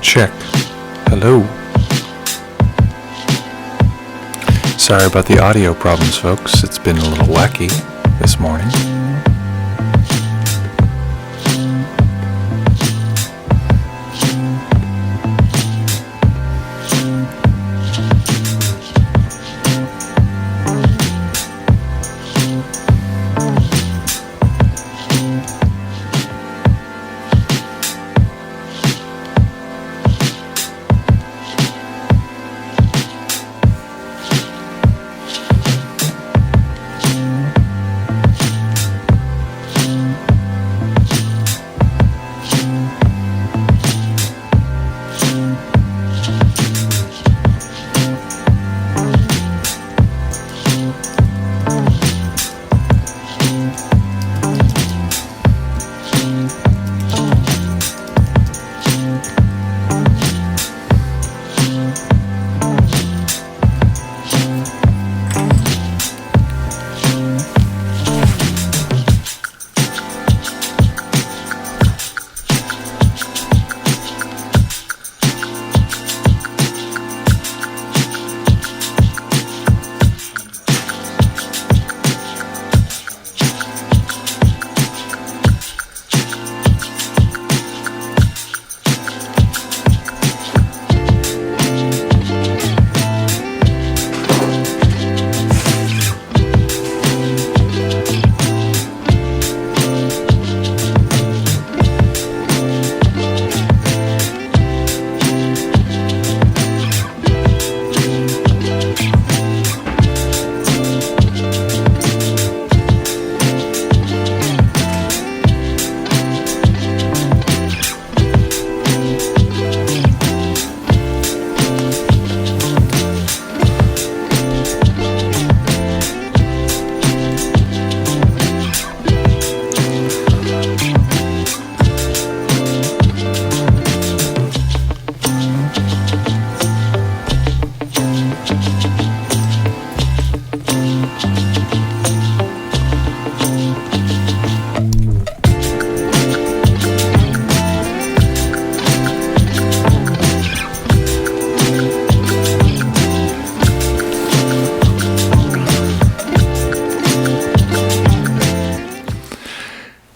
Check. Hello. Sorry about the audio problems, folks. It's been a little wacky this morning.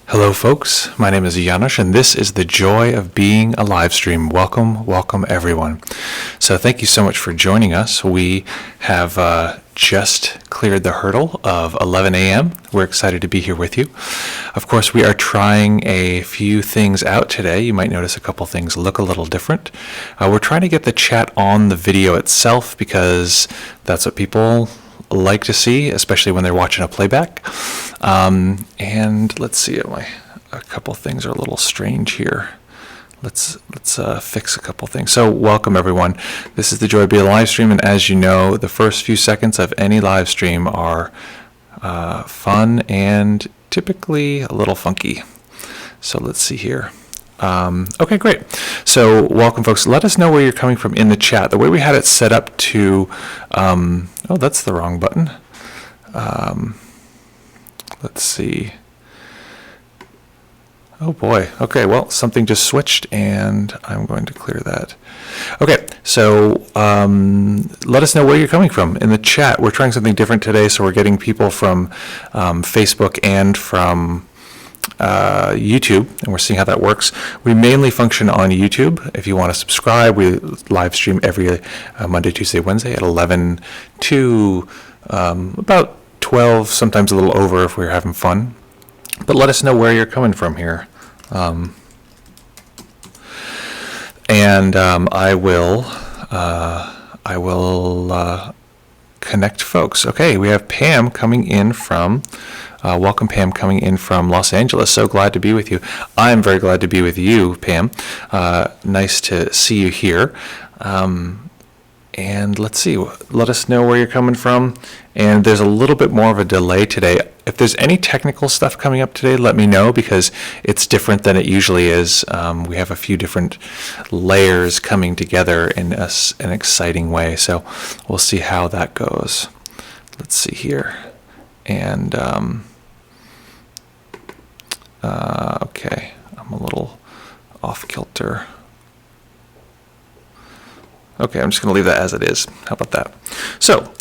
Hello folks, my name is Janusz and this is the Joy of Being AliveStream. Welcome everyone. So thank you so much for joining us. We have just cleared the hurdle of 11 a.m. We're excited to be here with you. Of course, we are trying a few things out today. You might notice a couple things look a little different. We're trying to get the chat on the video itself because that's what people like to see, especially when they're watching a playback. And let's see, a couple things are a little strange here. Let's fix a couple things. So welcome everyone. This is the Joy of Being AliveStream, and as you know, the first few seconds of any live stream are fun and typically a little funky. So let's see here. Okay, great. So welcome folks. Let us know where you're coming from in the chat. The way we had it set up to, oh, that's the wrong button. Let's see. Oh boy. Okay, well, something just switched and I'm going to clear that. Okay, so let us know where you're coming from in the chat. We're trying something different today, so we're getting people from Facebook and from YouTube, and we're seeing how that works. We mainly function on YouTube. If you want to subscribe, we live stream every Monday, Tuesday, Wednesday at 11 to about 12, sometimes a little over if we're having fun. But let us know where you're coming from here. And I will connect folks. Okay, we have Pam coming in from welcome Pam coming in from Los Angeles. So glad to be with you. I'm very glad to be with you, Pam. Nice to see you here. And let's see, let us know where you're coming from. And there's a little bit more of a delay today. If there's any technical stuff coming up today, let me know because it's different than it usually is. We have a few different layers coming together in an exciting way. So we'll see how that goes. Let's see here. And okay, I'm a little off kilter. Okay, I'm just going to leave that as it is. How about that? So,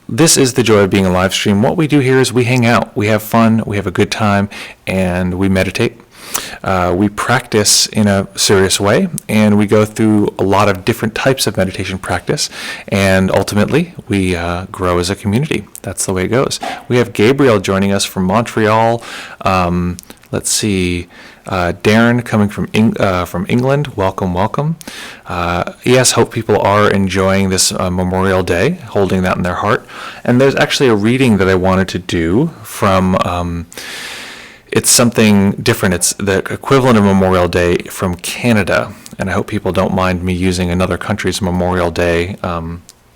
this is the Joy of Being AliveStream. What we do here is we hang out, we have fun, we have a good time, and we meditate. We practice in a serious way, and we go through a lot of different types of meditation practice, and ultimately we grow as a community. That's the way it goes. We have Gabriel joining us from Montreal. Let's see, Darren coming from England. Welcome, welcome. Yes, hope people are enjoying this Memorial Day, holding that in their heart. And there's actually a reading that I wanted to do from. It's something different. It's the equivalent of Memorial Day from Canada, and I hope people don't mind me using another country's Memorial Day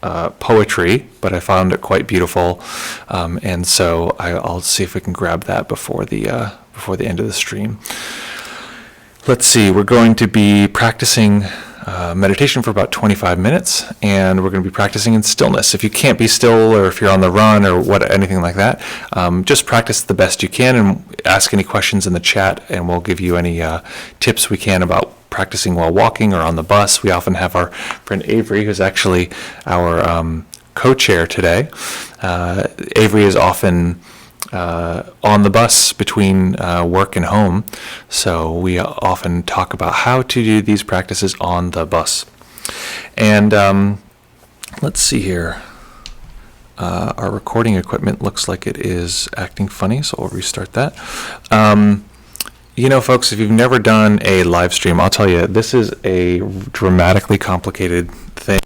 poetry, but I found it quite beautiful, and so I'll see if we can grab that before the end of the stream. Let's see. We're going to be practicing meditation for about 25 minutes, and we're going to be practicing in stillness. If you can't be still, or if you're on the run, or anything like that, just practice the best you can, and ask any questions in the chat, and we'll give you any tips we can about practicing while walking or on the bus. We often have our friend Avery, who's actually our co-chair today. Avery is often on the bus between work and home, so we often talk about how to do these practices on the bus. And let's see here. Our recording equipment looks like it is acting funny, so we'll restart that. Folks, if you've never done a live stream, I'll tell you, this is a dramatically complicated thing.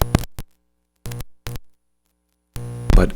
But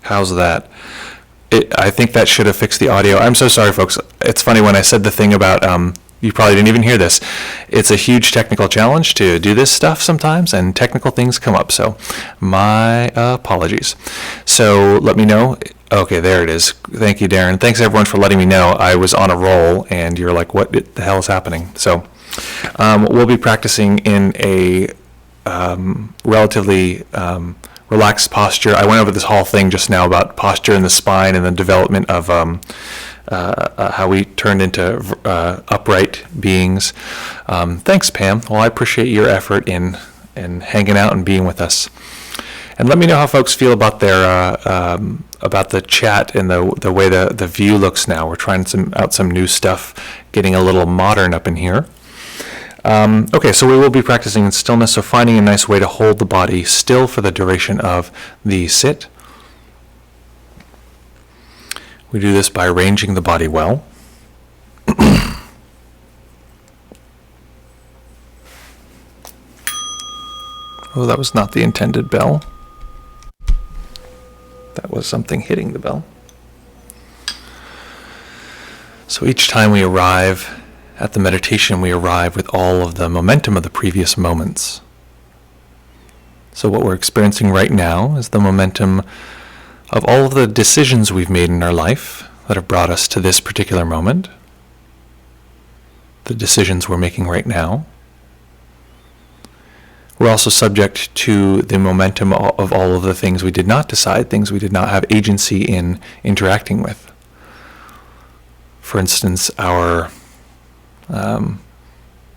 how's that? I think that should have fixed the audio. I'm so sorry, folks. It's funny, when I said the thing about, you probably didn't even hear this. It's a huge technical challenge to do this stuff sometimes, and technical things come up. So my apologies. So let me know. Okay, there it is. Thank you, Darren. Thanks, everyone, for letting me know. I was on a roll, and you're like, what the hell is happening? So we'll be practicing in a relatively relaxed posture. I went over this whole thing just now about posture in the spine and the development of how we turned into upright beings. Thanks, Pam. Well, I appreciate your effort in hanging out and being with us. And let me know how folks feel about their about the chat and the way the view looks now. We're trying out some new stuff, getting a little modern up in here. Okay, so we will be practicing in stillness, so finding a nice way to hold the body still for the duration of the sit. We do this by arranging the body well. Oh, that was not the intended bell. That was something hitting the bell. So each time we arrive at the meditation, we arrive with all of the momentum of the previous moments. So what we're experiencing right now is the momentum of all of the decisions we've made in our life that have brought us to this particular moment, the decisions we're making right now. We're also subject to the momentum of all of the things we did not decide, things we did not have agency in interacting with. For instance, our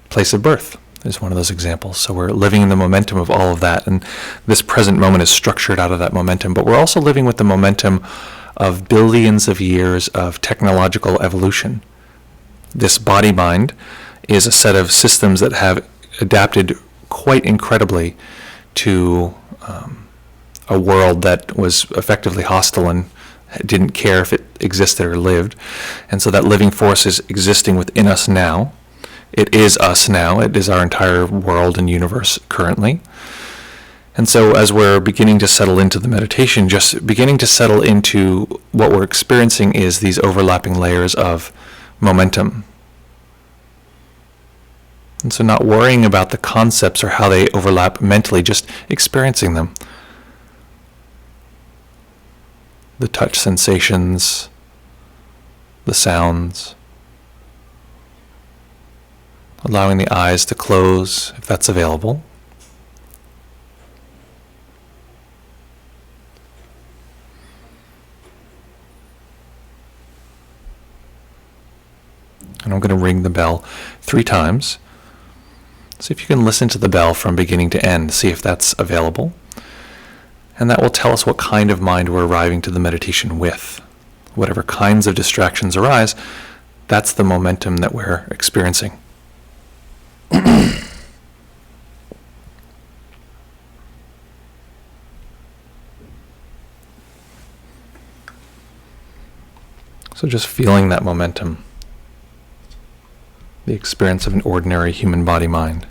place of birth is one of those examples. So we're living in the momentum of all of that, and this present moment is structured out of that momentum, but we're also living with the momentum of billions of years of technological evolution. This body-mind is a set of systems that have adapted quite incredibly to a world that was effectively hostile and didn't care if it existed or lived. And so that living force is existing within us now. It is us now. It is our entire world and universe currently. And so as we're beginning to settle into the meditation, just beginning to settle into what we're experiencing is these overlapping layers of momentum. And so not worrying about the concepts or how they overlap mentally, just experiencing them. The touch sensations, the sounds. Allowing the eyes to close if that's available. And I'm going to ring the bell 3 times. See if you can listen to the bell from beginning to end, see if that's available. And that will tell us what kind of mind we're arriving to the meditation with. Whatever kinds of distractions arise, that's the momentum that we're experiencing. So just feeling that momentum, the experience of an ordinary human body-mind.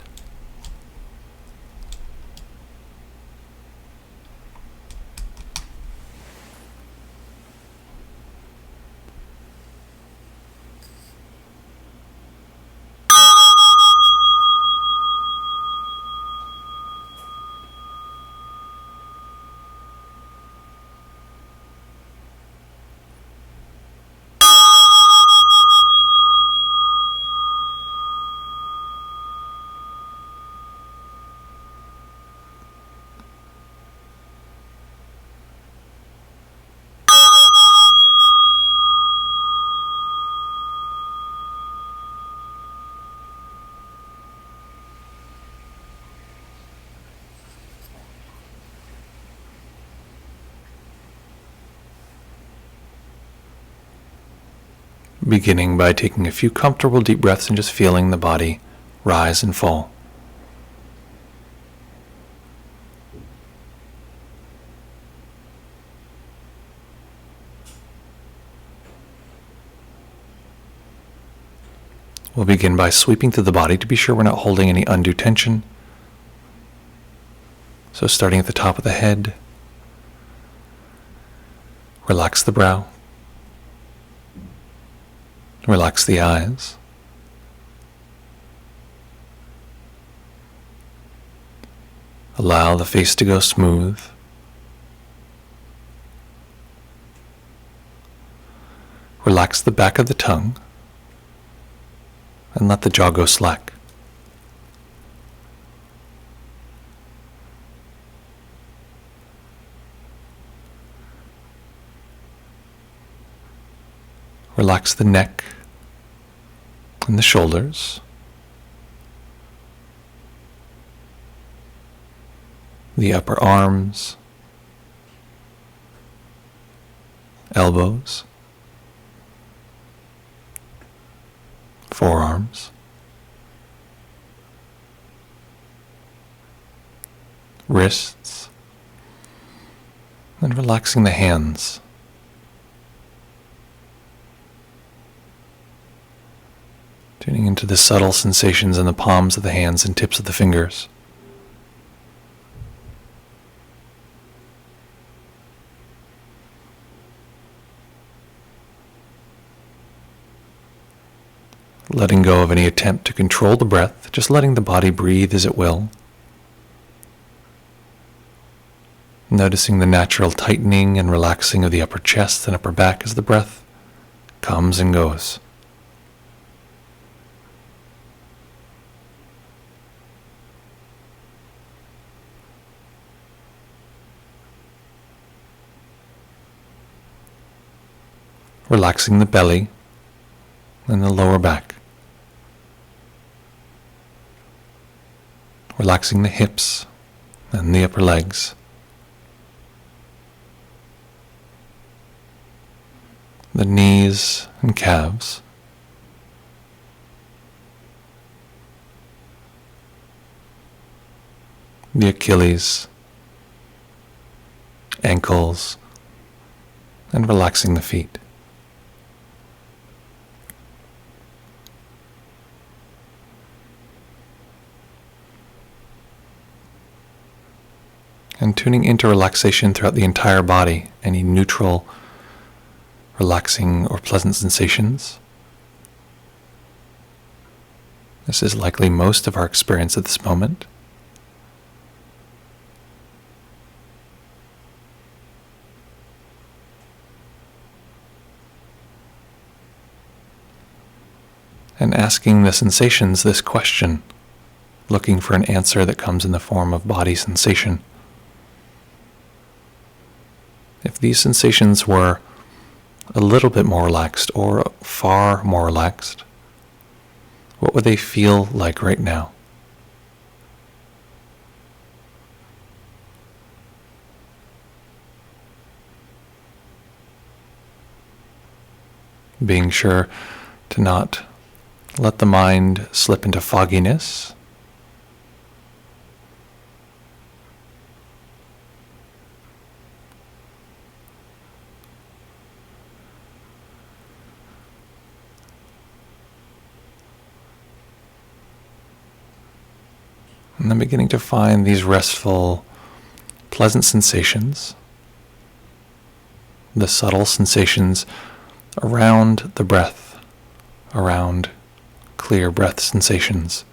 Beginning by taking a few comfortable deep breaths and just feeling the body rise and fall. We'll begin by sweeping through the body to be sure we're not holding any undue tension. So starting at the top of the head, relax the brow. Relax the eyes. Allow the face to go smooth. Relax the back of the tongue and let the jaw go slack. Relax the neck and the shoulders. The upper arms, elbows, forearms, wrists, and relaxing the hands. Tuning into the subtle sensations in the palms of the hands and tips of the fingers. letting go of any attempt to control the breath, just letting the body breathe as it will. Noticing the natural tightening and relaxing of the upper chest and upper back as the breath comes and goes. Relaxing the belly and the lower back. Relaxing the hips and the upper legs. The knees and calves. The Achilles, ankles, and relaxing the feet. And tuning into relaxation throughout the entire body, any neutral, relaxing, or pleasant sensations. This is likely most of our experience at this moment. And asking the sensations this question, looking for an answer that comes in the form of body sensation. If these sensations were a little bit more relaxed or far more relaxed, what would they feel like right now? Being sure to not let the mind slip into fogginess. And then beginning to find these restful, pleasant sensations, the subtle sensations around the breath, around clear breath sensations.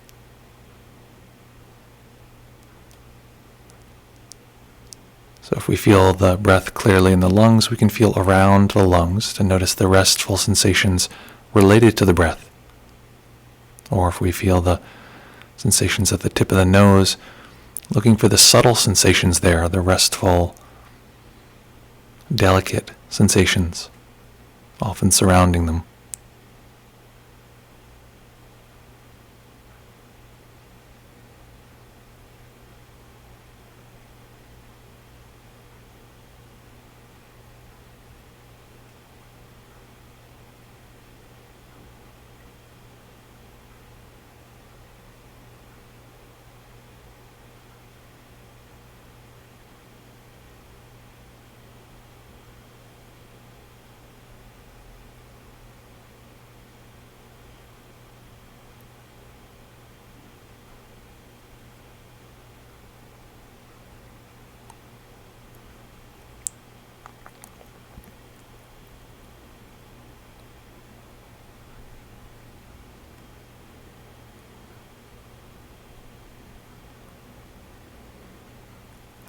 So if we feel the breath clearly in the lungs, we can feel around the lungs to notice the restful sensations related to the breath. Or if we feel the sensations at the tip of the nose, looking for the subtle sensations there, the restful, delicate sensations, often surrounding them.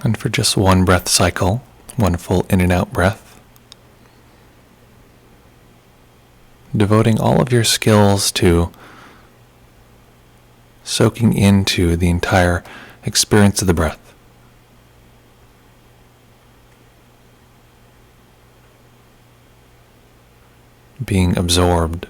And for just one breath cycle, one full in and out breath, devoting all of your skills to soaking into the entire experience of the breath. Being absorbed.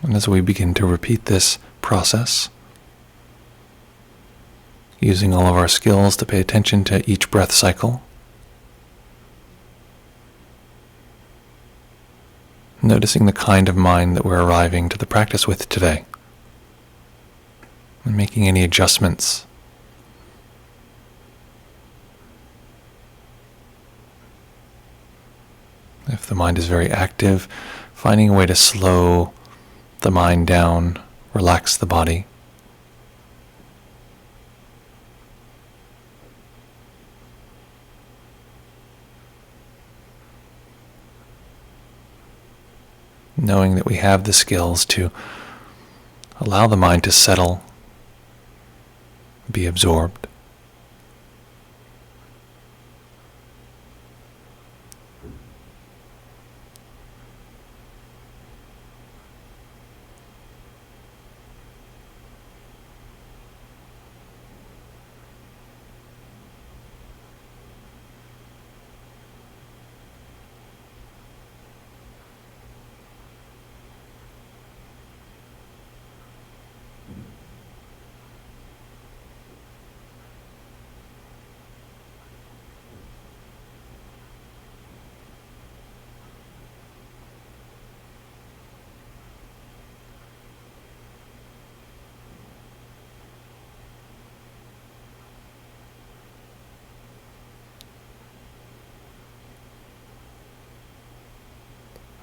And as we begin to repeat this process, using all of our skills to pay attention to each breath cycle, noticing the kind of mind that we're arriving to the practice with today, and making any adjustments. If the mind is very active, finding a way to slow the mind down, relax the body. Knowing that we have the skills to allow the mind to settle, be absorbed.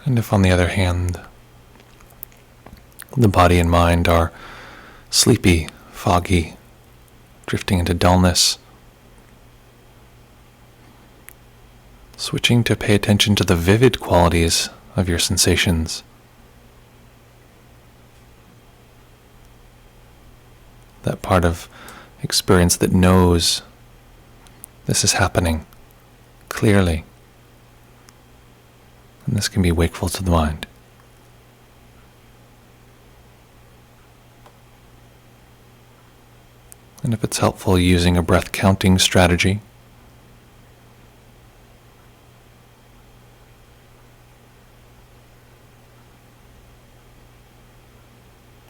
And if, on the other hand, the body and mind are sleepy, foggy, drifting into dullness, switching to pay attention to the vivid qualities of your sensations. That part of experience that knows this is happening clearly. And this can be wakeful to the mind. And if it's helpful, using a breath counting strategy.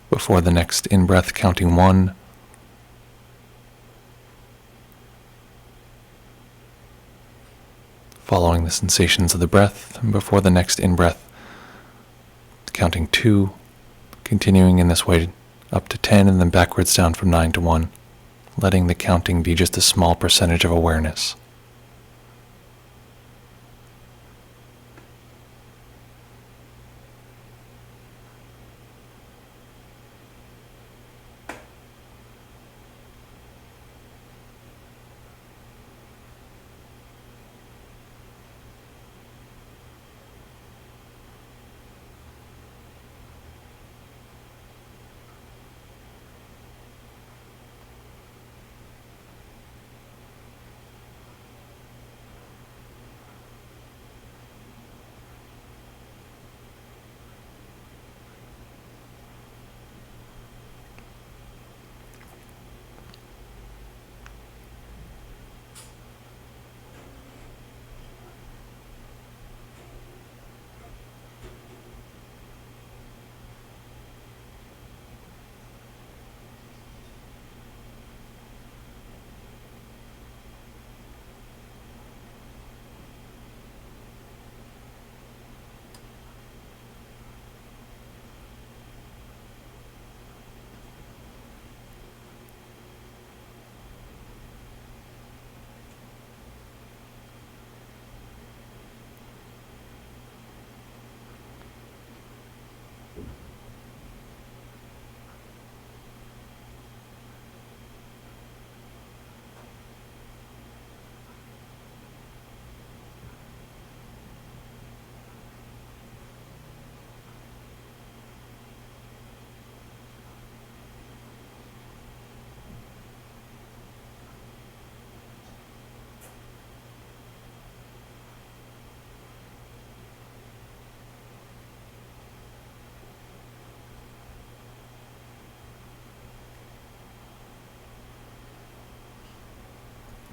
Before the next in-breath, counting 1. Following the sensations of the breath, and before the next in-breath, counting 2, continuing in this way up to 10, and then backwards down from 9 to 1, letting the counting be just a small percentage of awareness.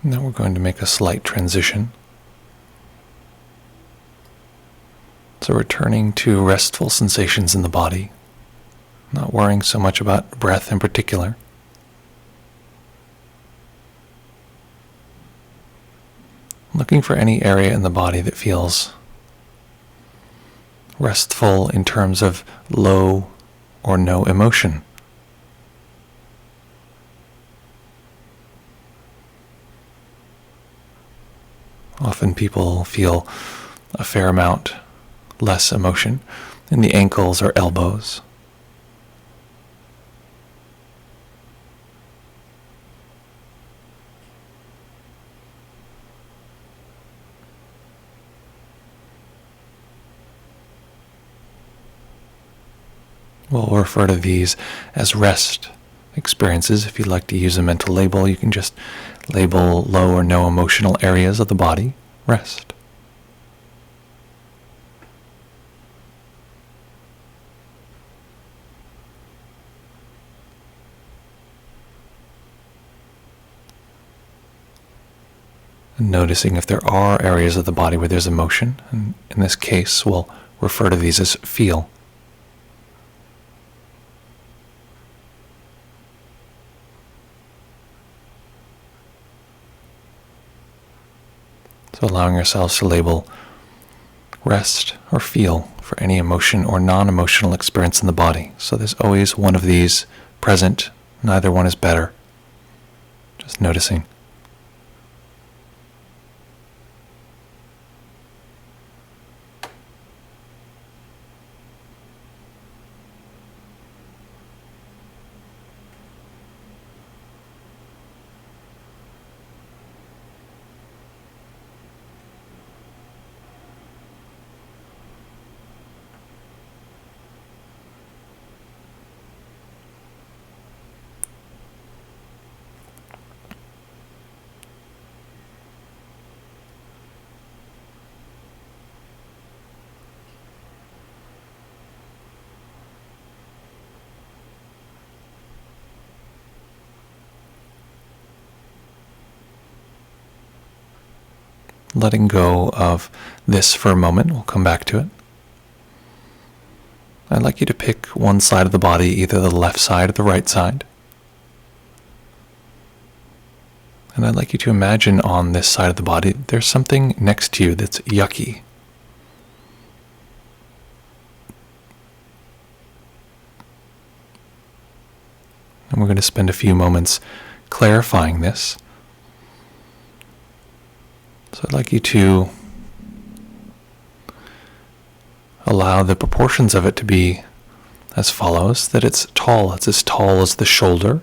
Now we're going to make a slight transition. So returning to restful sensations in the body, not worrying so much about breath in particular. Looking for any area in the body that feels restful in terms of low or no emotion. Often people feel a fair amount less emotion in the ankles or elbows. We'll refer to these as rest experiences. If you'd like to use a mental label, you can just label low or no emotional areas of the body, rest. And noticing if there are areas of the body where there's emotion, and in this case, we'll refer to these as feel. So allowing ourselves to label rest or feel for any emotion or non-emotional experience in the body. So there's always one of these present. Neither one is better. Just noticing. Letting go of this for a moment. We'll come back to it. I'd like you to pick one side of the body, either the left side or the right side. And I'd like you to imagine on this side of the body, there's something next to you that's yucky. And we're going to spend a few moments clarifying this. So I'd like you to allow the proportions of it to be as follows, that it's tall. It's as tall as the shoulder,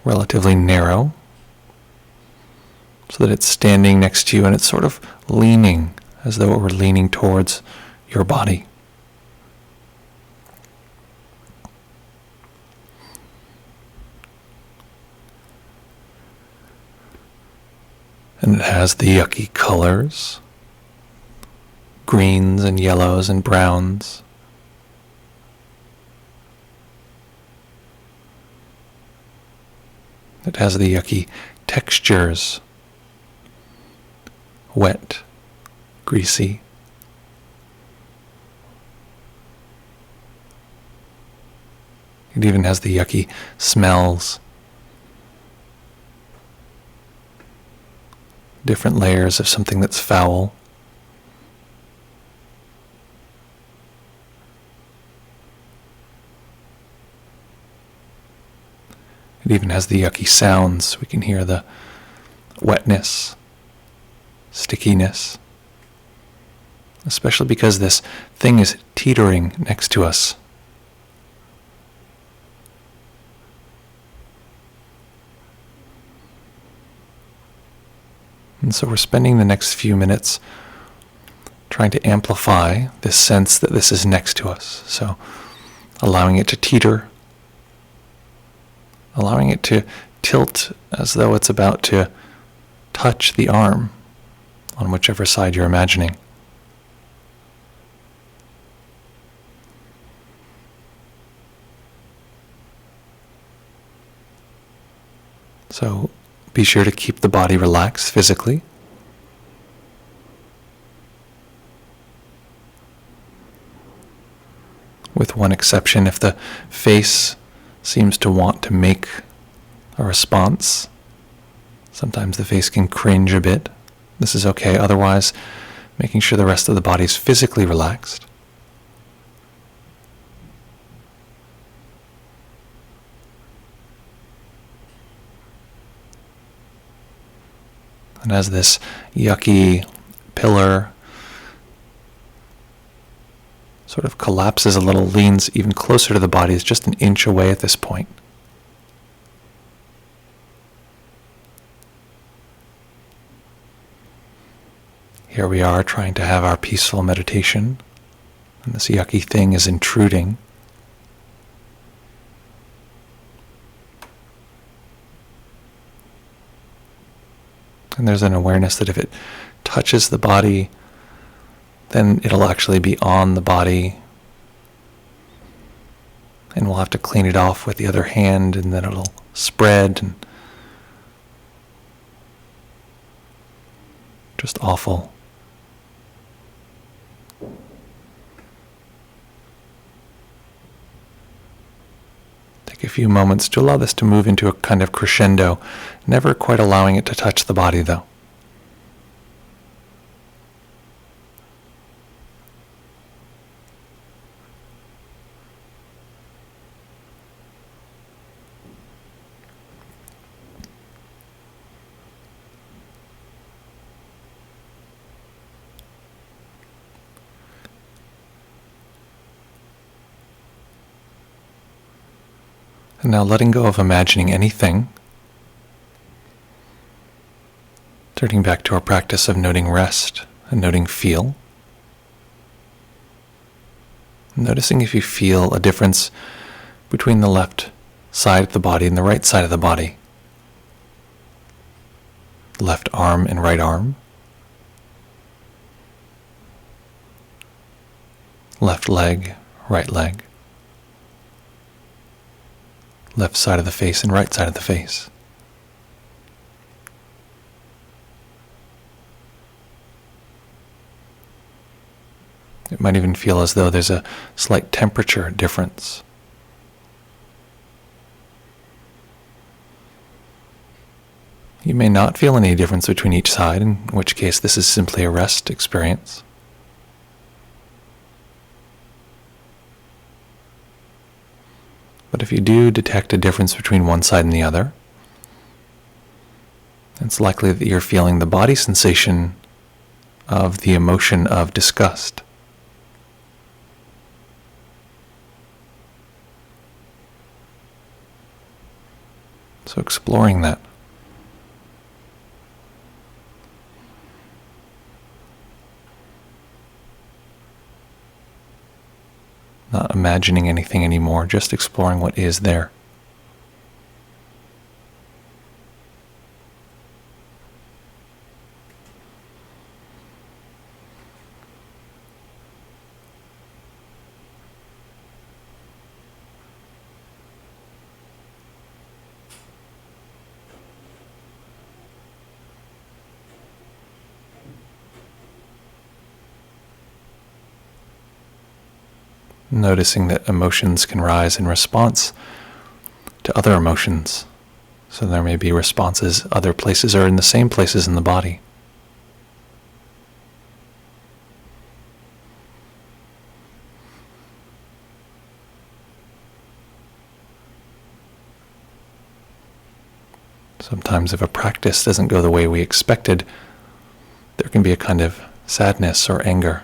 relatively narrow, so that it's standing next to you and it's sort of leaning, as though it were leaning towards your body. And it has the yucky colors, greens and yellows and browns. It has the yucky textures, wet, greasy. It even has the yucky smells. Different layers of something that's foul. It even has the yucky sounds. We can hear the wetness, stickiness, especially because this thing is teetering next to us. And so we're spending the next few minutes trying to amplify this sense that this is next to us. So allowing it to teeter, allowing it to tilt as though it's about to touch the arm on whichever side you're imagining. So be sure to keep the body relaxed physically. With one exception, if the face seems to want to make a response, sometimes the face can cringe a bit. This is okay. Otherwise, making sure the rest of the body is physically relaxed. And as this yucky pillar sort of collapses a little, leans even closer to the body, it's just an inch away at this point. Here we are trying to have our peaceful meditation, and this yucky thing is intruding. And there's an awareness that if it touches the body, then it'll actually be on the body. And we'll have to clean it off with the other hand, and then it'll spread. And just awful. Take a few moments to allow this to move into a kind of crescendo, never quite allowing it to touch the body though. And now letting go of imagining anything, turning back to our practice of noting rest and noting feel. Noticing if you feel a difference between the left side of the body and the right side of the body. Left arm and right arm. Left leg, right leg. Left side of the face and right side of the face. It might even feel as though there's a slight temperature difference. You may not feel any difference between each side, in which case this is simply a rest experience. But if you do detect a difference between one side and the other, it's likely that you're feeling the body sensation of the emotion of disgust. So exploring that. Not imagining anything anymore, just exploring what is there. Noticing that emotions can rise in response to other emotions. So there may be responses other places or in the same places in the body. Sometimes if a practice doesn't go the way we expected, there can be a kind of sadness or anger.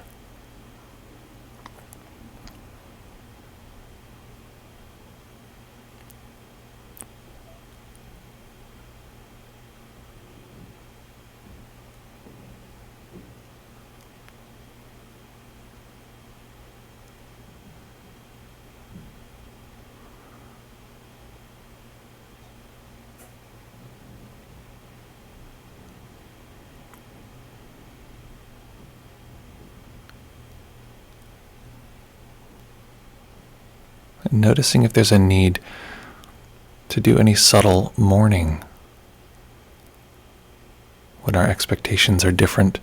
And noticing if there's a need to do any subtle mourning when our expectations are different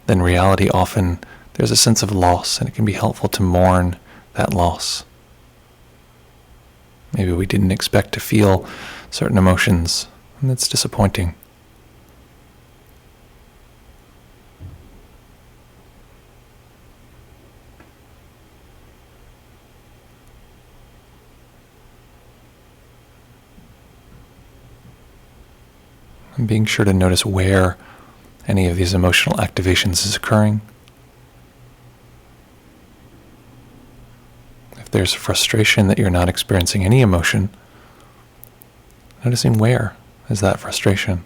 than reality. Often there's a sense of loss, and it can be helpful to mourn that loss. Maybe we didn't expect to feel certain emotions, and it's disappointing. And being sure to notice where any of these emotional activations is occurring. If there's frustration that you're not experiencing any emotion, noticing where is that frustration.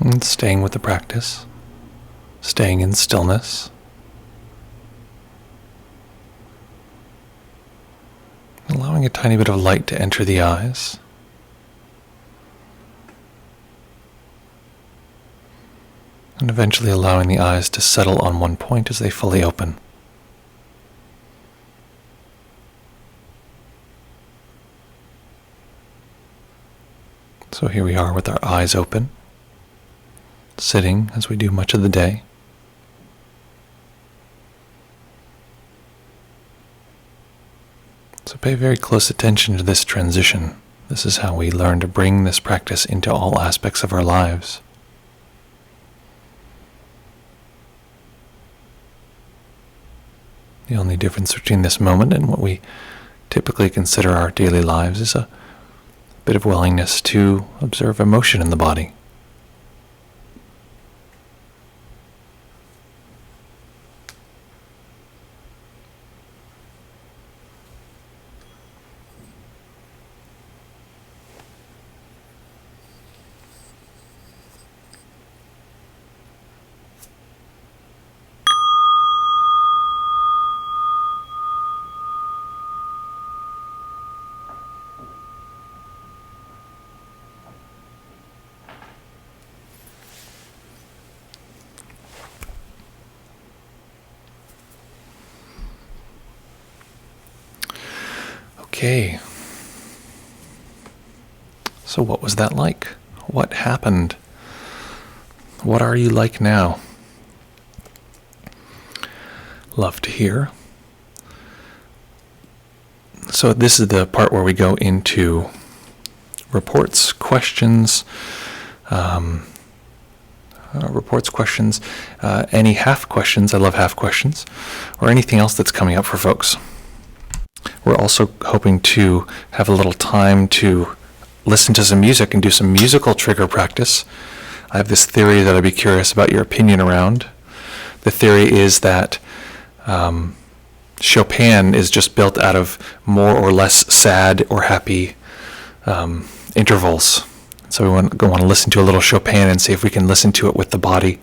And staying with the practice, staying in stillness, allowing a tiny bit of light to enter the eyes, and eventually allowing the eyes to settle on one point as they fully open. So here we are with our eyes open, sitting as we do much of the day. So pay very close attention to this transition. This is how we learn to bring this practice into all aspects of our lives. The only difference between this moment and what we typically consider our daily lives is a bit of willingness to observe emotion in the body. Okay. So what was that like? What happened? What are you like now? Love to hear. So this is the part where we go into reports, questions, any half questions. I love half questions, or anything else that's coming up for folks. We're also hoping to have a little time to listen to some music and do some musical trigger practice. I have this theory that I'd be curious about your opinion around. The theory is that Chopin is just built out of more or less sad or happy intervals. So we want to listen to a little Chopin and see if we can listen to it with the body,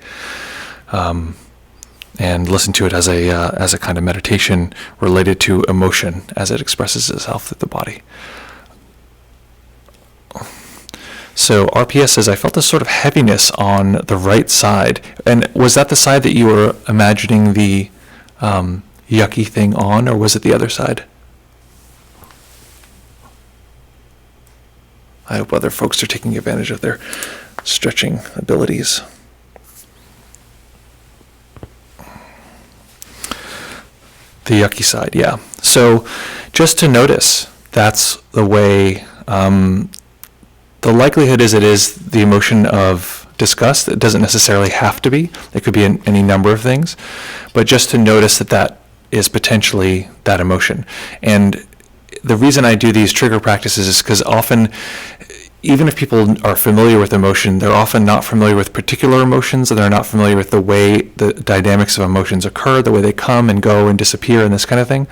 and listen to it as a kind of meditation related to emotion as it expresses itself through the body. So RPS says, I felt a sort of heaviness on the right side. And was that the side that you were imagining the yucky thing on, or was it the other side? I hope other folks are taking advantage of their stretching abilities. The yucky side, yeah. So just to notice, that's the way, the likelihood is it is the emotion of disgust. It doesn't necessarily have to be. It could be any number of things. But just to notice that is potentially that emotion. And the reason I do these trigger practices is because often, even if people are familiar with emotion, they're often not familiar with particular emotions, and they're not familiar with the way the dynamics of emotions occur, the way they come and go and disappear and this kind of thing.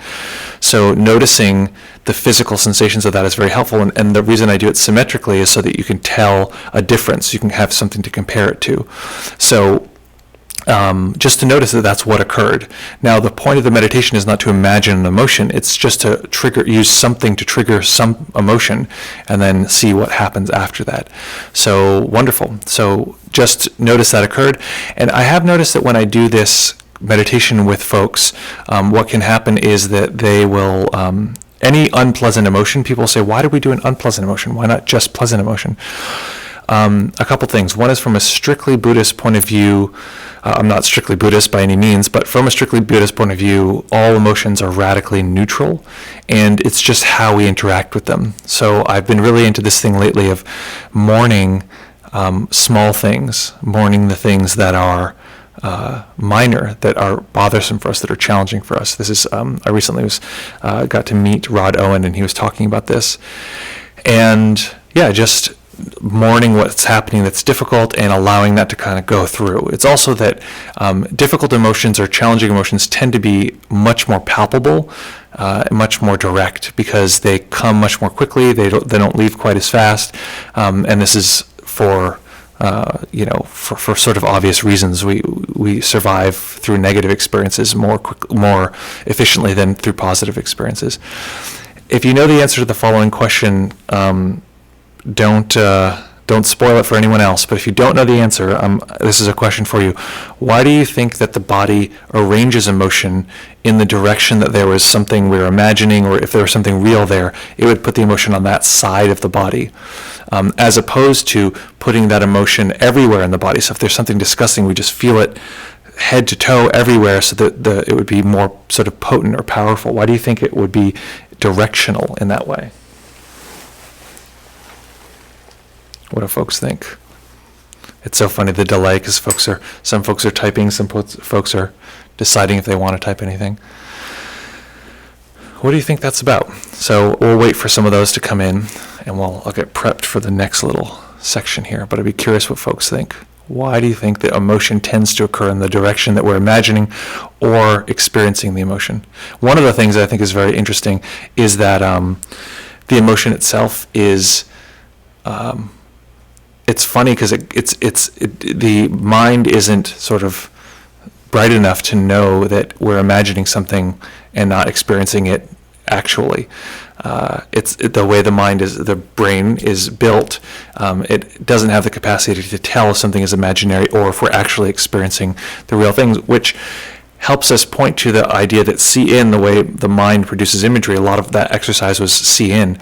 So noticing the physical sensations of that is very helpful. And the reason I do it symmetrically is so that you can tell a difference. You can have something to compare it to. So just to notice that that's what occurred. Now, the point of the meditation is not to imagine an emotion. It's just to use something to trigger some emotion and then see what happens after that. So wonderful. So just notice that occurred. And I have noticed that when I do this meditation with folks, what can happen is that they will, any unpleasant emotion, people say, why do we do an unpleasant emotion? Why not just pleasant emotion? A couple things. One is from a strictly Buddhist point of view. I'm not strictly Buddhist by any means, but from a strictly Buddhist point of view, all emotions are radically neutral, and it's just how we interact with them. So I've been really into this thing lately of mourning small things, mourning the things that are minor, that are bothersome for us, that are challenging for us. This is I recently got to meet Rod Owen, and he was talking about this, and yeah, just mourning what's happening that's difficult and allowing that to kind of go through. It's also that difficult emotions or challenging emotions tend to be much more palpable, much more direct, because they come much more quickly. They don't leave quite as fast, and this is for for sort of obvious reasons. We survive through negative experiences more efficiently than through positive experiences. If you know the answer to the following question, don't spoil it for anyone else. But if you don't know the answer, this is a question for you. Why do you think that the body arranges emotion in the direction that there was something we were imagining, or if there was something real there, it would put the emotion on that side of the body, as opposed to putting that emotion everywhere in the body? So if there's something disgusting, we just feel it head to toe everywhere, so that it would be more sort of potent or powerful. Why do you think it would be directional in that way? What do folks think? It's so funny, the delay, because some folks are typing, some folks are deciding if they want to type anything. What do you think that's about? So we'll wait for some of those to come in, and I'll get prepped for the next little section here. But I'd be curious what folks think. Why do you think that emotion tends to occur in the direction that we're imagining or experiencing the emotion? One of the things that I think is very interesting is that the emotion itself is... it's funny because the mind isn't sort of bright enough to know that we're imagining something and not experiencing it actually. It's the way the brain is built. It doesn't have the capacity to tell if something is imaginary or if we're actually experiencing the real things, which helps us point to the idea that see in, the way the mind produces imagery. A lot of that exercise was see in.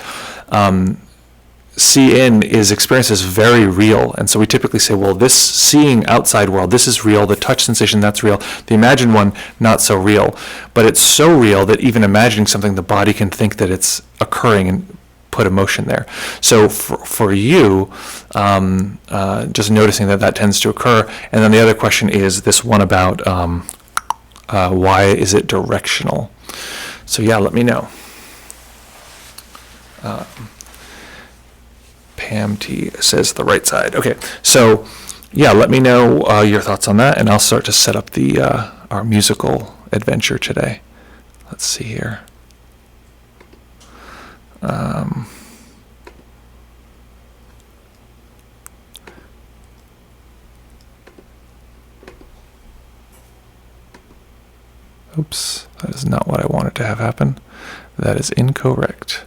See in is experienced as very real, and so we typically say, well, this seeing outside world, this is real, the touch sensation, that's real, the imagined one, not so real. But it's so real that even imagining something, the body can think that it's occurring and put emotion there. So for you, just noticing that tends to occur. And then the other question is this one about why is it directional? So yeah, let me know. Pam T says the right side. Okay, so yeah, let me know your thoughts on that, and I'll start to set up the our musical adventure today. Let's see here. Oops, that is not what I wanted to have happen. That is incorrect.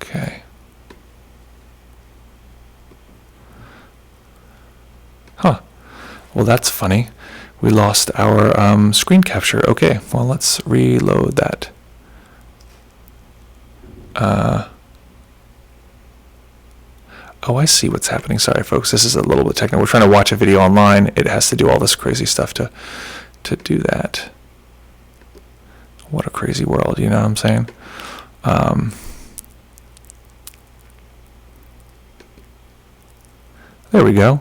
Okay. Huh. Well, that's funny. We lost our screen capture. Okay, well, let's reload that. Oh, I see what's happening. Sorry, folks. This is a little bit technical. We're trying to watch a video online. It has to do all this crazy stuff to do that. What a crazy world, you know what I'm saying? There we go.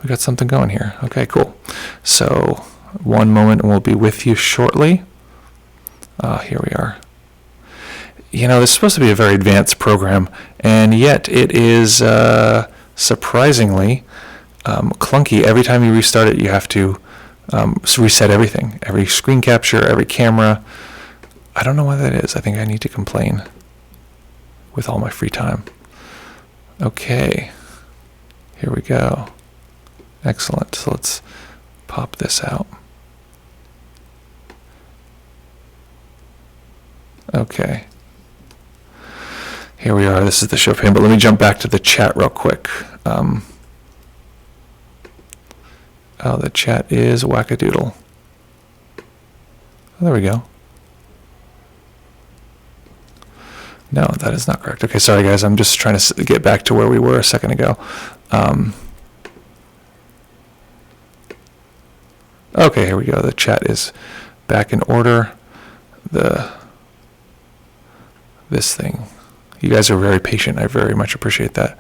We got something going here. Okay, cool. So one moment and we'll be with you shortly. Here we are. This is supposed to be a very advanced program, and yet it is surprisingly clunky. Every time you restart it, you have to reset everything. Every screen capture, every camera. I don't know why that is. I think I need to complain with all my free time. Okay. Here we go. Excellent. So let's pop this out. Okay. Here we are. This is the show pane, but let me jump back to the chat real quick. The chat is wackadoodle. Oh, there we go. No, that is not correct. Okay, sorry guys. I'm just trying to get back to where we were a second ago. Okay, here we go. The chat is back in order. This thing. You guys are very patient. I very much appreciate that.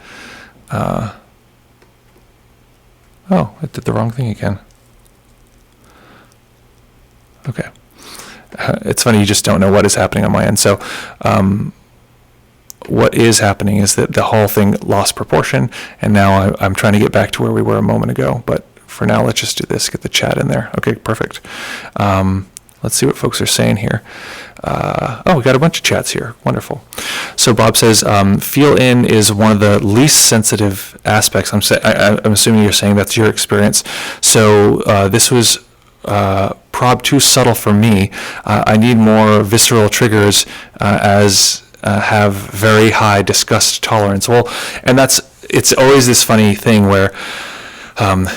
Oh, it did the wrong thing again. Okay. It's funny, you just don't know what is happening on my end. So what is happening is that the whole thing lost proportion, and now I'm trying to get back to where we were a moment ago. But for now, let's just do this, get the chat in there. Okay, perfect. Let's see what folks are saying here. We got a bunch of chats here. Wonderful. So Bob says, feel in is one of the least sensitive aspects. I'm assuming you're saying that's your experience. So this was prob too subtle for me. I need more visceral triggers as have very high disgust tolerance. Well, and it's always this funny thing where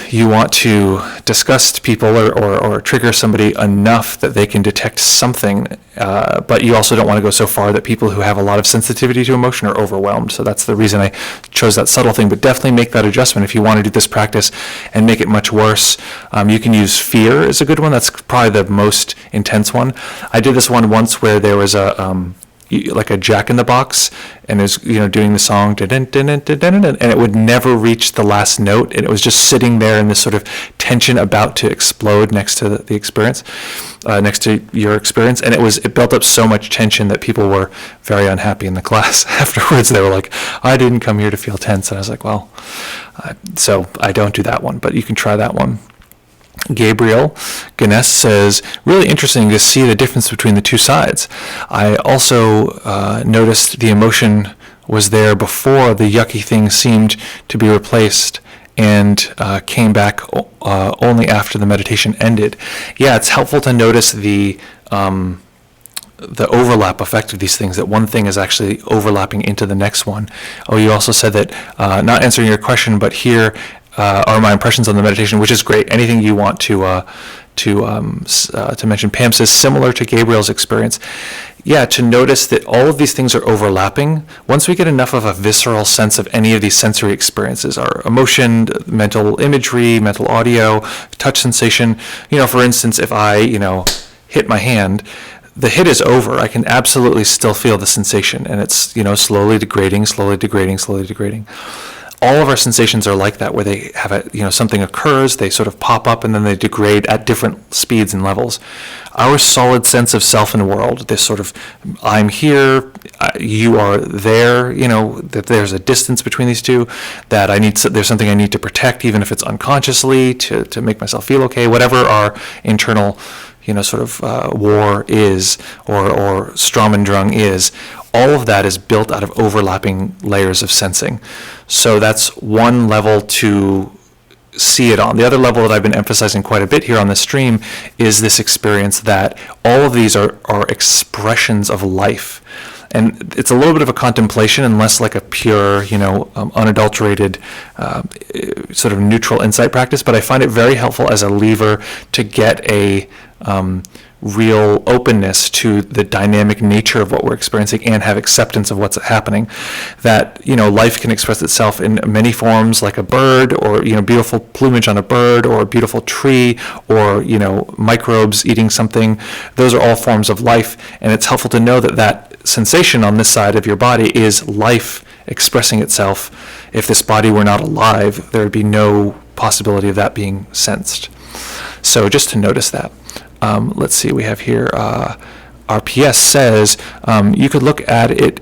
you want to disgust people or trigger somebody enough that they can detect something, but you also don't want to go so far that people who have a lot of sensitivity to emotion are overwhelmed. So that's the reason I chose that subtle thing, but definitely make that adjustment if you want to do this practice and make it much worse. You can use fear as a good one. That's probably the most intense one. I did this one once where there was like a Jack in the Box, and it was doing the song, and it would never reach the last note, and it was just sitting there in this sort of tension about to explode next to the experience, next to your experience, and it built up so much tension that people were very unhappy in the class afterwards. They were like, I didn't come here to feel tense, and I was like, well, so I don't do that one, but you can try that one. Gabriel Ganesh says, really interesting to see the difference between the two sides. I also noticed the emotion was there before the yucky thing seemed to be replaced and came back only after the meditation ended. Yeah, it's helpful to notice the overlap effect of these things, that one thing is actually overlapping into the next one. Oh, you also said that, not answering your question, but here are my impressions on the meditation, which is great. Anything you want to mention. Pam says, similar to Gabriel's experience. Yeah, to notice that all of these things are overlapping. Once we get enough of a visceral sense of any of these sensory experiences, our emotion, mental imagery, mental audio, touch sensation, for instance, if I, hit my hand, the hit is over. I can absolutely still feel the sensation, and it's, slowly degrading. All of our sensations are like that, where they have something occurs, they sort of pop up, and then they degrade at different speeds and levels. Our solid sense of self and world, this sort of, I'm here, you are there, that there's a distance between these two, that there's something I need to protect, even if it's unconsciously, to make myself feel okay, whatever our internal war is, or Stromendrung is, all of that is built out of overlapping layers of sensing. So that's one level to see it on. The other level that I've been emphasizing quite a bit here on the stream is this experience that all of these are expressions of life. And it's a little bit of a contemplation and less like a pure, unadulterated, sort of neutral insight practice. But I find it very helpful as a lever to get a real openness to the dynamic nature of what we're experiencing and have acceptance of what's happening. That, life can express itself in many forms, like a bird, or, beautiful plumage on a bird, or a beautiful tree, or, microbes eating something. Those are all forms of life, and it's helpful to know that sensation on this side of your body is life expressing itself. If this body were not alive, there would be no possibility of that being sensed. So just to notice that. Let's see, we have here, RPS says, you could look at it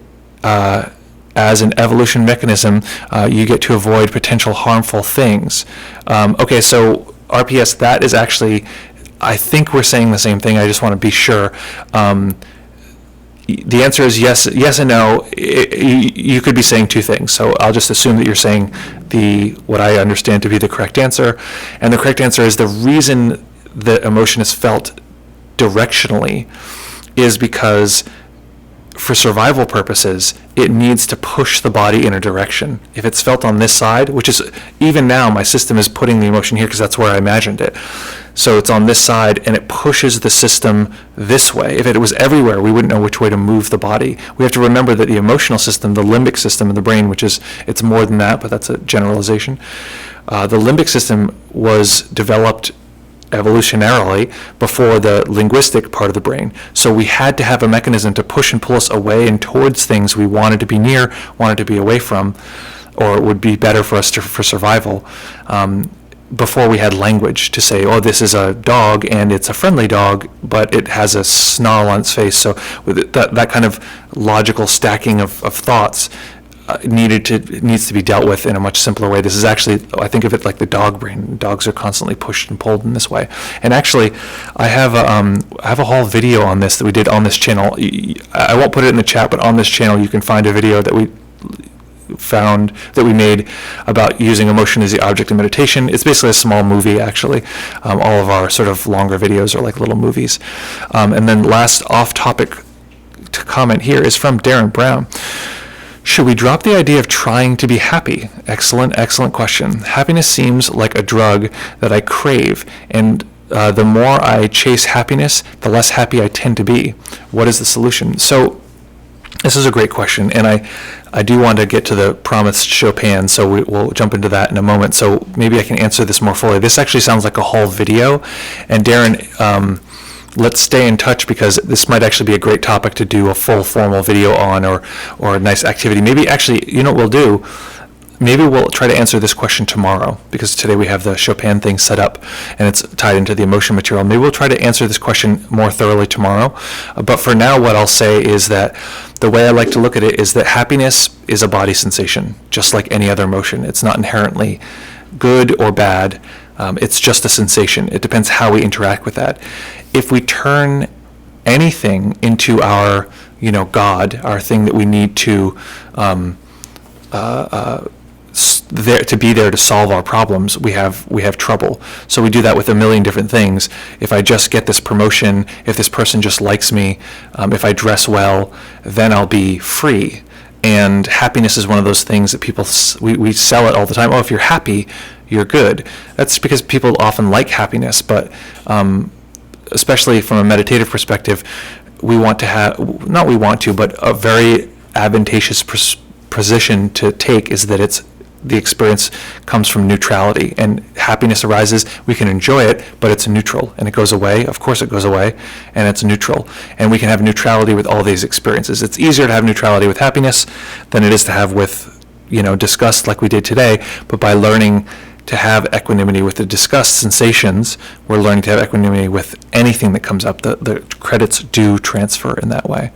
as an evolution mechanism. You get to avoid potential harmful things. Okay, so RPS, that is actually, I think we're saying the same thing. I just want to be sure. The answer is yes and no. You could be saying two things. So I'll just assume that you're saying what I understand to be the correct answer. And the correct answer is the reason that emotion is felt directionally is because for survival purposes, it needs to push the body in a direction. If it's felt on this side, which is, even now, my system is putting the emotion here because that's where I imagined it. So it's on this side, and it pushes the system this way. If it was everywhere, we wouldn't know which way to move the body. We have to remember that the emotional system, the limbic system in the brain, it's more than that, but that's a generalization. The limbic system was developed evolutionarily before the linguistic part of the brain. So we had to have a mechanism to push and pull us away and towards things we wanted to be near, wanted to be away from, or it would be better for us for survival, before we had language to say, oh, this is a dog and it's a friendly dog, but it has a snarl on its face. So with that kind of logical stacking of thoughts needs to be dealt with in a much simpler way. This is actually, I think of it like the dog brain. Dogs are constantly pushed and pulled in this way. And actually, I have a whole video on this that we did on this channel. I won't put it in the chat, but on this channel you can find a video that we made about using emotion as the object in meditation. It's basically a small movie, actually. All of our sort of longer videos are like little movies. And then last off-topic comment here is from Darren Brown. Should we drop the idea of trying to be happy? Excellent question. Happiness seems like a drug that I crave, and the more I chase happiness, the less happy I tend to be. What is the solution? So this is a great question, and I do want to get to the promised Chopin, so we'll jump into that in a moment. So maybe I can answer this more fully. This actually sounds like a whole video, and Darren, let's stay in touch, because this might actually be a great topic to do a full formal video on, or a nice activity. Maybe actually, you know what we'll do? Maybe we'll try to answer this question tomorrow, because today we have the Chopin thing set up and it's tied into the emotion material. Maybe we'll try to answer this question more thoroughly tomorrow. But for now, what I'll say is that the way I like to look at it is that happiness is a body sensation, just like any other emotion. It's not inherently good or bad. It's just a sensation. It depends how we interact with that. If we turn anything into our, God, our thing that we need to be there to solve our problems, we have trouble. So we do that with a million different things. If I just get this promotion, if this person just likes me, if I dress well, then I'll be free. And happiness is one of those things that people, we sell it all the time. Oh, if you're happy, you're good. That's because people often like happiness, but especially from a meditative perspective, but a very advantageous position to take is that the experience comes from neutrality, and happiness arises, we can enjoy it, but it's neutral, and it goes away. Of course it goes away, and it's neutral. And we can have neutrality with all these experiences. It's easier to have neutrality with happiness than it is to have with, disgust like we did today, but by learning to have equanimity with the disgust sensations, we're learning to have equanimity with anything that comes up. The credits do transfer in that way.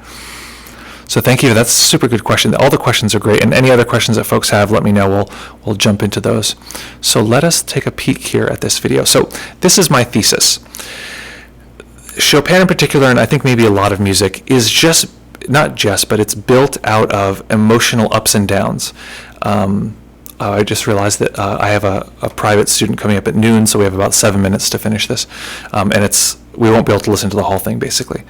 So thank you. That's a super good question. All the questions are great, and any other questions that folks have, let me know. We'll jump into those. So let us take a peek here at this video. So this is my thesis. Chopin in particular, and I think maybe a lot of music, is but it's built out of emotional ups and downs. I just realized that I have a private student coming up at noon, so we have about 7 minutes to finish this, and we won't be able to listen to the whole thing, basically.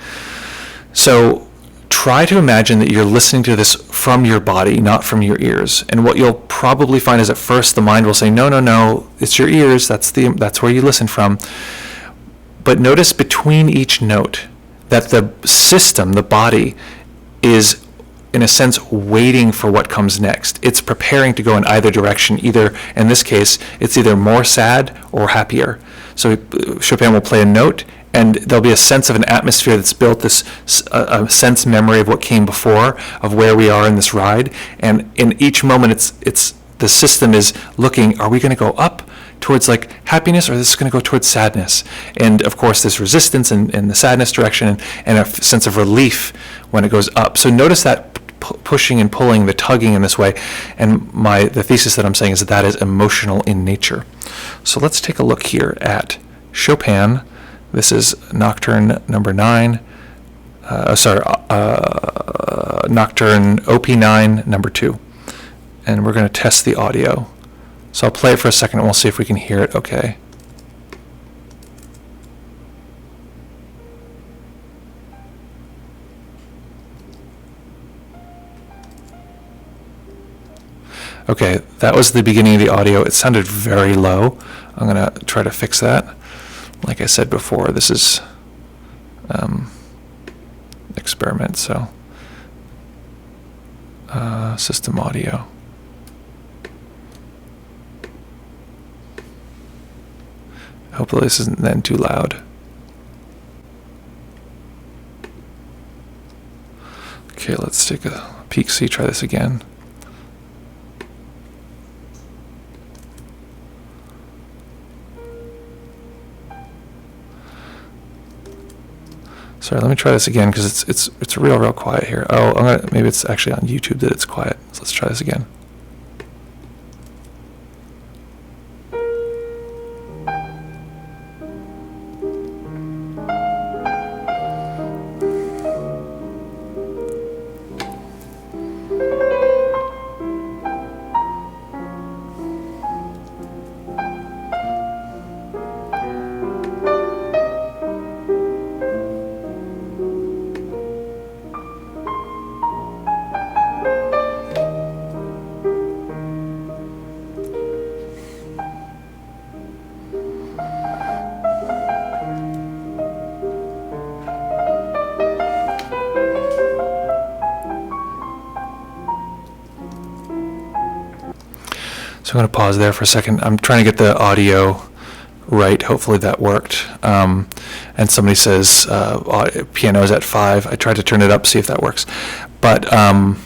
So try to imagine that you're listening to this from your body, not from your ears. And what you'll probably find is at first the mind will say, no, it's your ears, that's where you listen from. But notice between each note that the system, the body, is in a sense waiting for what comes next. It's preparing to go in either direction. Either, in this case, it's either more sad or happier. So Chopin will play a note, and there'll be a sense of an atmosphere that's built, this a sense memory of what came before, of where we are in this ride. And in each moment, it's the system is looking, are we going to go up towards like happiness, or is this going to go towards sadness? And of course, there's resistance in the sadness direction, and a sense of relief when it goes up. So notice that pushing and pulling, the tugging in this way. And the thesis that I'm saying is that is emotional in nature. So let's take a look here at Chopin. This is Nocturne number 9. Nocturne OP9 number 2. And we're going to test the audio. So I'll play it for a second and we'll see if we can hear it okay. Okay, that was the beginning of the audio. It sounded very low. I'm going to try to fix that. Like I said before, this is experiment, so system audio. Hopefully this isn't then too loud. Okay, let's take a peek, see, try this again. Sorry, let me try this again because it's real quiet here. Oh, maybe it's actually on YouTube that it's quiet. So let's try this again. So I'm going to pause there for a second. I'm trying to get the audio right. Hopefully that worked. And somebody says piano is at 5. I tried to turn it up, see if that works. But and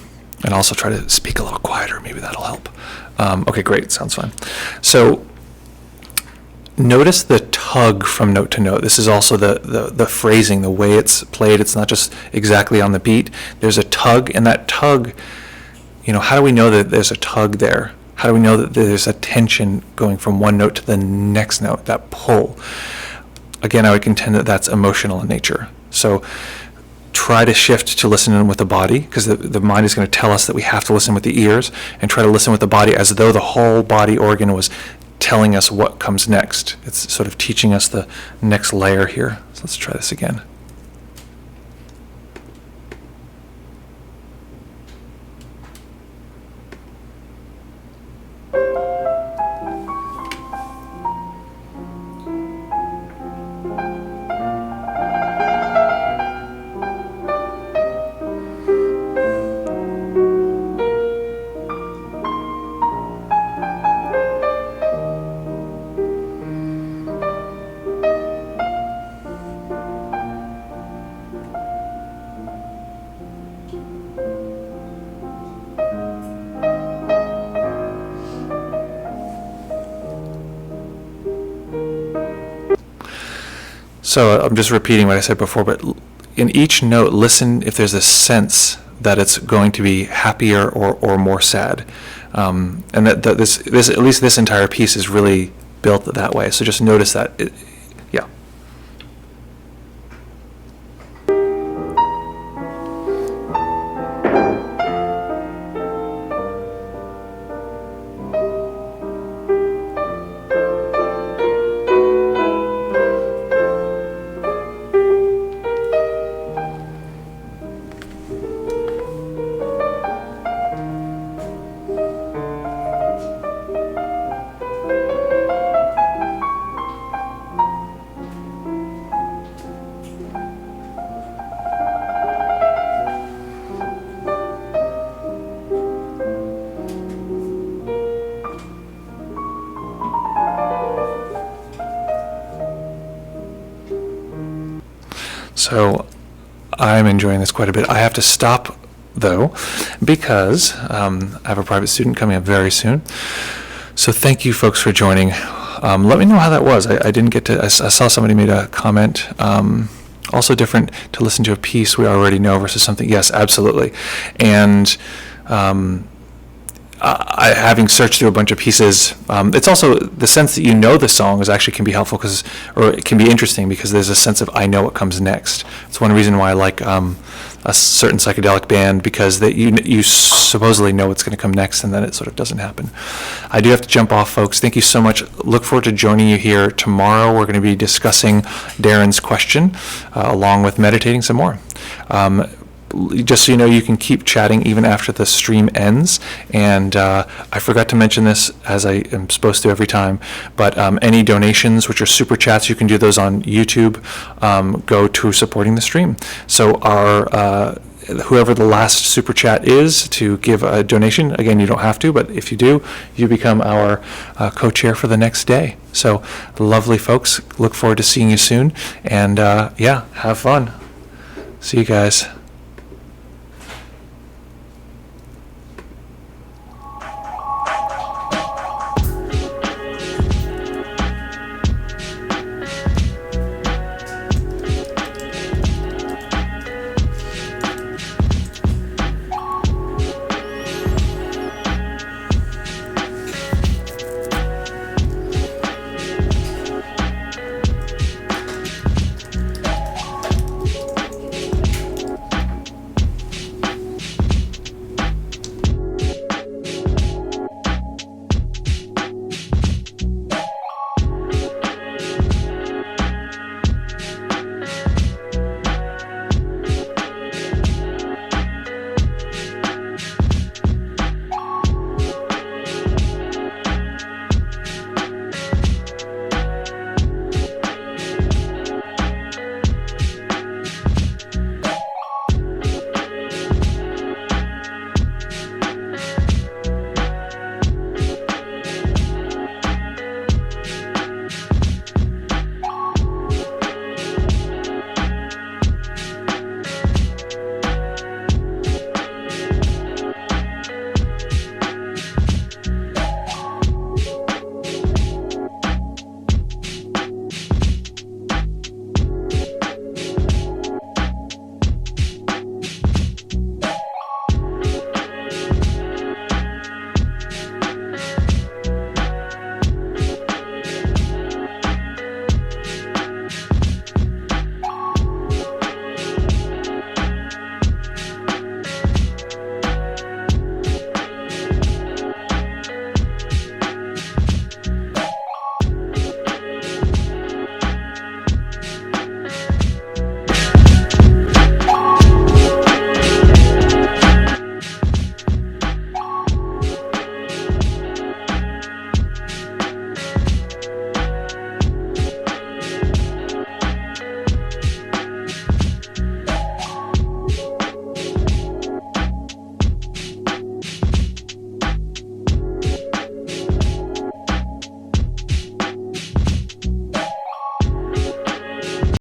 also try to speak a little quieter. Maybe that'll help. Okay, great. Sounds fine. So notice the tug from note to note. This is also the phrasing, the way it's played. It's not just exactly on the beat. There's a tug, and that tug, how do we know that there's a tug there? How do we know that there's a tension going from one note to the next note, that pull? Again, I would contend that that's emotional in nature. So try to shift to listening with the body, because the mind is going to tell us that we have to listen with the ears, and try to listen with the body as though the whole body organ was telling us what comes next. It's sort of teaching us the next layer here. So let's try this again. So I'm just repeating what I said before, but in each note, listen if there's a sense that it's going to be happier or more sad. And that this at least this entire piece is really built that way. So just notice that. Yeah. So I'm enjoying this quite a bit. I have to stop, though, because I have a private student coming up very soon. So thank you, folks, for joining. Let me know how that was. I didn't get to, I saw somebody made a comment. Also different to listen to a piece we already know versus something. Yes, absolutely. And having searched through a bunch of pieces, it's also the sense that you know the song actually can be helpful or it can be interesting because there's a sense of I know what comes next. It's one reason why I like a certain psychedelic band, because that you supposedly know what's going to come next, and then it sort of doesn't happen. I do have to jump off, folks. Thank you so much. Look forward to joining you here tomorrow. We're going to be discussing Darren's question along with meditating some more. Just so you know, you can keep chatting even after the stream ends. And I forgot to mention this, as I am supposed to every time, but any donations, which are super chats, you can do those on YouTube, go to supporting the stream. So whoever the last super chat is to give a donation, again, you don't have to, but if you do, you become our co-chair for the next day. So lovely, folks. Look forward to seeing you soon. And yeah, have fun. See you guys.